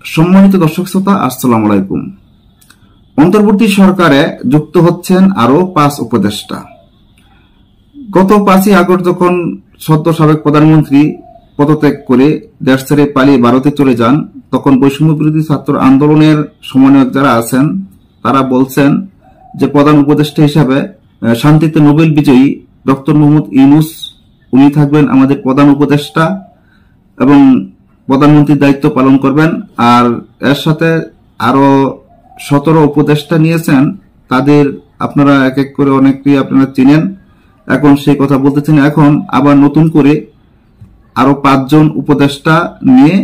সম্মানিত দর্শক শ্রোতা, আসসালামু আলাইকুম। অন্তর্বর্তী সরকারে যুক্ত হচ্ছেন আরো 5 উপদেষ্টা। গত 5ই আগস্ট যখন সদ্য সাবেক প্রধানমন্ত্রী পদত্যাগ করে দেশ ছেড়ে পালিয়ে ভারতে চলে যান, তখন বৈষম্য বিরোধী ছাত্র আন্দোলনের সমন্বয়ক যারা আছেন তারা বলছেন যে প্রধান উপদেষ্টা হিসাবে শান্তিতে নোবেল বিজয়ী ডক্টর মোহাম্মদ ইউনূস উনি থাকবেন আমাদের প্রধান উপদেষ্টা এবং প্রধানমন্ত্রীর দায়িত্ব পালন করবেন। আর এর সাথে আরো 17 উপদেষ্টা নিয়েছেন, তাদের আপনারা এক এক করে অনেকেই আপনারা চিনেন। এখন সেই কথা বলতেছেন, এখন আবার নতুন করে আরো 5 জন উপদেষ্টা নিয়ে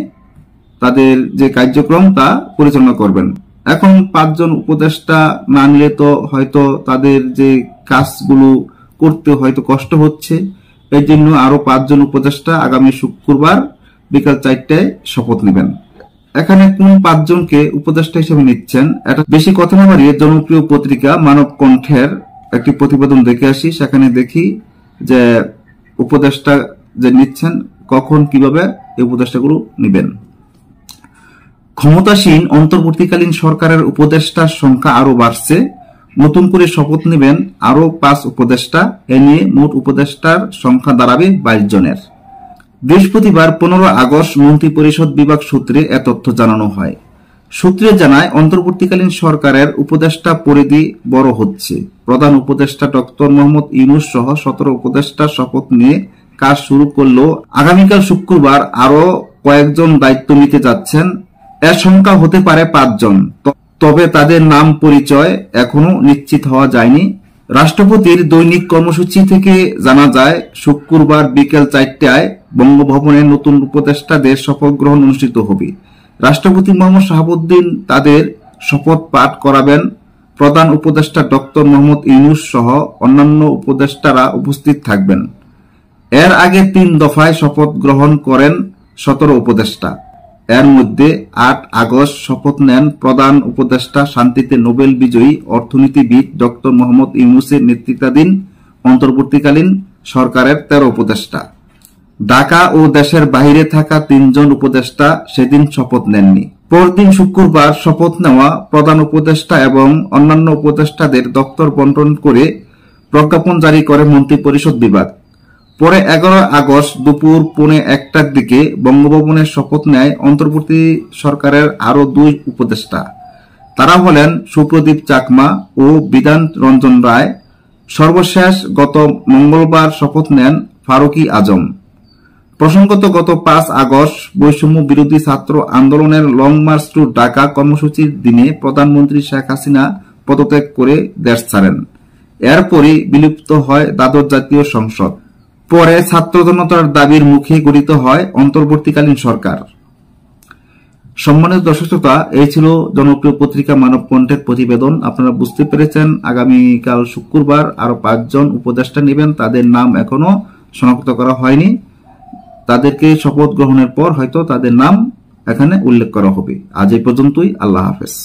তাদের যে কার্যক্রম তা পরিচালনা করবেন। এখন 5 জন উপদেষ্টা না নিলে তো হয়তো তাদের যে কাজগুলো করতে হয়তো কষ্ট হচ্ছে, এই জন্য আরো 5 জন উপদেষ্টা আগামী শুক্রবার বিকাল 4টায় শপথ নেবেন। এখানে কোন 5 জনকে উপদেষ্টা হিসেবে নিচ্ছেন, এটা বেশি কথা না বাড়িয়ে জনপ্রিয় পত্রিকা মানব কণ্ঠের একটি প্রতিবেদন দেখে আসি। সেখানে দেখি যে উপদেষ্টা যে নিচ্ছেন কখন কিভাবে এই উপদেষ্টাগুলো নেবেন। ক্ষমতাসীন অন্তর্বর্তীকালীন সরকারের উপদেষ্টার সংখ্যা আরো বাড়ছে, নতুন করে শপথ নেবেন আরো 5 উপদেষ্টা। এ নিয়ে মোট উপদেষ্টার সংখ্যা দাঁড়াবে 22 জনের। বৃহস্পতিবার 15 আগস্ট মন্ত্রিপরিষদ বিভাগ সূত্রে এ তথ্য জানানো হয়। সূত্রে জানায়, অন্তর্বর্তীকালীন সরকারের উপদেষ্টা পরিধি বড় হচ্ছে। প্রধান উপদেষ্টা ডক্টর মোহাম্মদ ইউনূস সহ 17 উপদেষ্টা শপথ নিয়ে কাজ শুরু করলেও আগামীকাল শুক্রবার আরো কয়েকজন দায়িত্ব নিতে যাচ্ছেন। এর সংখ্যা হতে পারে 5 জন, তবে তাদের নাম পরিচয় এখনো নিশ্চিত হওয়া যায়নি। রাষ্ট্রপতির দৈনিক কর্মসূচি থেকে জানা যায়, শুক্রবার বিকেল 4টায় বঙ্গভবনে নতুন উপদেষ্টাদের শপথ গ্রহণ অনুষ্ঠিত হবে। রাষ্ট্রপতি মোহাম্মদ শাহাবুদ্দিন তাদের শপথ পাঠ করাবেন। প্রধান উপদেষ্টা ডক্টর মোহাম্মদ ইউনূস সহ অন্যান্য উপদেষ্টারা উপস্থিত থাকবেন। এর আগে 3 দফায় শপথ গ্রহণ করেন 17 উপদেষ্টা। এর মধ্যে 8 আগস্ট শপথ নেন প্রধান উপদেষ্টা শান্তিতে নোবেল বিজয়ী অর্থনীতিবিদ ডক্টর মোহাম্মদ ইউনূসের নেতৃত্বাধীন অন্তর্বর্তীকালীন সরকারের 13 উপদেষ্টা। ঢাকা ও দেশের বাইরে থাকা 3 জন উপদেষ্টা সেদিন শপথ নেননি। পরদিন শুক্রবার শপথ নেওয়া প্রধান উপদেষ্টা এবং অন্যান্য উপদেষ্টাদের দপ্তর বন্টন করে প্রজ্ঞাপন জারি করে মন্ত্রিপরিষদ বিভাগ। পরে 11 আগস্ট দুপুর 1:45টার দিকে বঙ্গভবনে শপথ নেয় অন্তর্বর্তী সরকারের আরো 2 উপদেষ্টা। তারা হলেন সুপ্রদীপ চাকমা ও বিধান রঞ্জন রায়। সর্বশেষ গত মঙ্গলবার শপথ নেন ফারুকী আজম। প্রসঙ্গত, গত 5 আগস্ট বৈষম্য বিরোধী ছাত্র আন্দোলনের লং মার্চ টু ঢাকা কর্মসূচির দিনে প্রধানমন্ত্রী শেখ হাসিনা পদত্যাগ করে দেশ ছাড়েন। এরপরই বিলুপ্ত হয় দ্বাদশ জাতীয় সংসদ। পরে ছাত্র জনতার দাবির মুখে গঠিত হয় অন্তর্বর্তীকালীন সরকার। সম্মানিত দর্শক শ্রোতা, এই ছিল জনপ্রিয় পত্রিকা মানব কণ্ঠের প্রতিবেদন। আপনারা বুঝতে পেরেছেন, আগামীকাল শুক্রবার আরো 5 জন উপদেষ্টা নেবেন। তাদের নাম এখনো শনাক্ত করা হয়নি। তাদেরকে শপথ গ্রহণের পর হয়তো তাদের নাম এখানে উল্লেখ করা হবে। আজ এই পর্যন্তই। আল্লাহ হাফেজ।